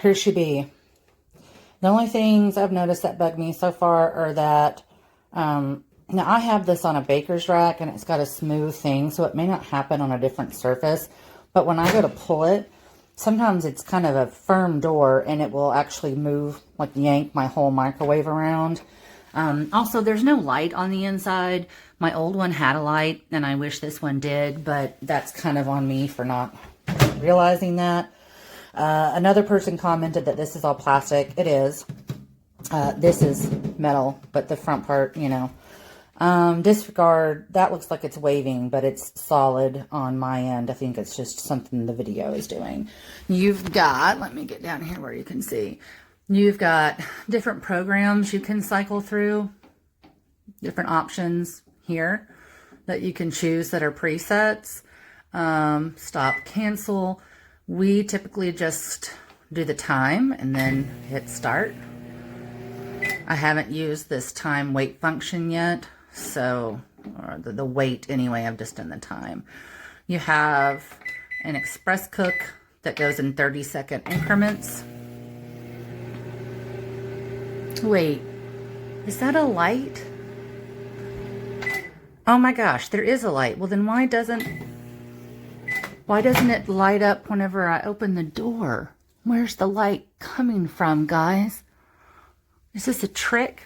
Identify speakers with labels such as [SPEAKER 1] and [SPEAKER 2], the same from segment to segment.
[SPEAKER 1] here she be. The only things I've noticed that bug me so far are that, now I have this on a baker's rack and it's got a smooth thing, so it may not happen on a different surface, but when I go to pull it, sometimes it's kind of a firm door and it will actually move, like yank my whole microwave around. Also, there's no light on the inside. My old one had a light and I wish this one did, but that's kind of on me for not realizing that. Another person commented that this is all plastic. It is. This is metal, but the front part, you know. Disregard, that looks like it's waving, but it's solid on my end. I think it's just something the video is doing. You've got, let me get down here where you can see. You've got different programs you can cycle through. Different options here that you can choose that are presets. Stop, cancel. We typically just do the time and then hit start. I haven't used this time wait function yet, so, or the wait anyway, I've just done the time. You have an express cook that goes in 30-second increments. Wait, is that a light? Oh my gosh, there is a light. Well, then why doesn't it light up whenever I open the door? Where's the light coming from, guys? Is this a trick?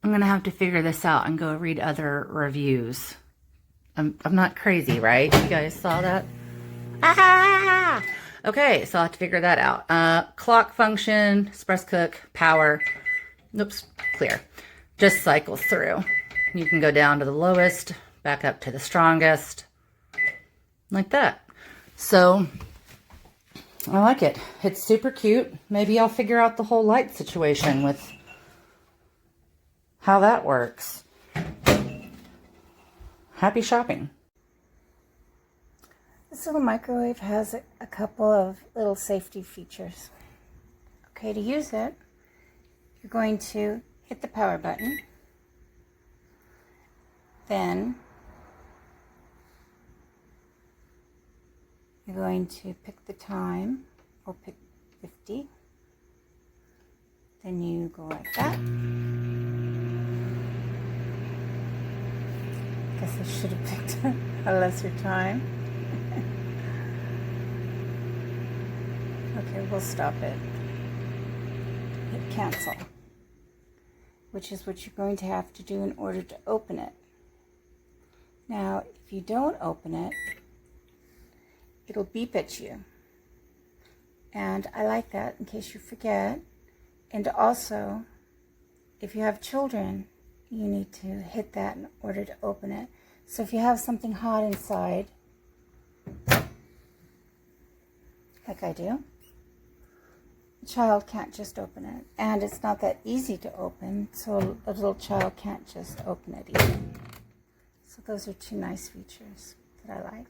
[SPEAKER 1] I'm going to have to figure this out and go read other reviews. I'm not crazy, right? You guys saw that? Ah! Okay, so I'll have to figure that out. Clock function, express cook, power. Oops, clear. Just cycles through. You can go down to the lowest, back up to the strongest. Like that. So I like it. It's super cute. Maybe I'll figure out the whole light situation with how that works. Happy shopping.
[SPEAKER 2] This little microwave has a couple of little safety features. Okay, to use it, you're going to hit the power button. Then you're going to pick the time, or pick 50. Then you go like that. Guess I should have picked a lesser time. Okay, we'll stop it. Hit cancel, which is what you're going to have to do in order to open it. Now, if you don't open it, it'll beep at you. And I like that in case you forget. And also, if you have children, you need to hit that in order to open it. So if you have something hot inside, like I do, the child can't just open it. And it's not that easy to open, so a little child can't just open it either. So those are two nice features that I like.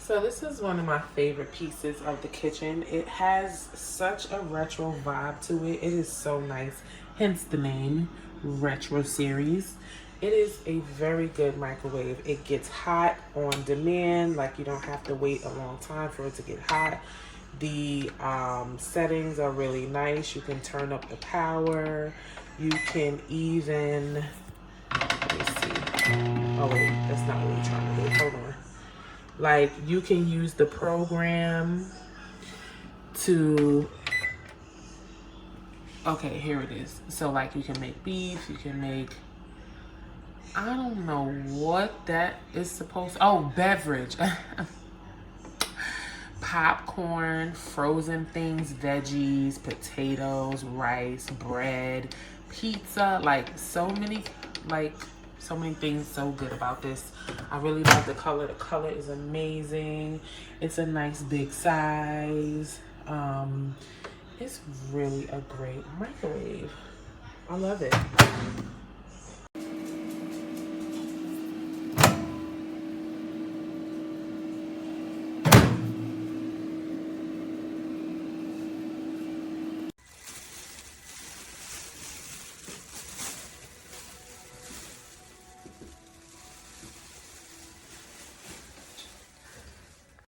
[SPEAKER 3] So this is one of my favorite pieces of the kitchen. It has such a retro vibe to it. It is so nice, hence the name, Retro Series. It is a very good microwave. It gets hot on demand, like you don't have to wait a long time for it to get hot. The settings are really nice. You can turn up the power. You can even, let me see. Oh wait, that's not what we're trying to do. Hold on. Like, you can use the program to, okay, here it is. So like you can make beef, you can make, I don't know what that is supposed to, oh, beverage. Popcorn, frozen things, veggies, potatoes, rice, bread, pizza, like so many things so good about this. I really love the color. The color is amazing. It's a nice big size. It's really a great microwave. I love it.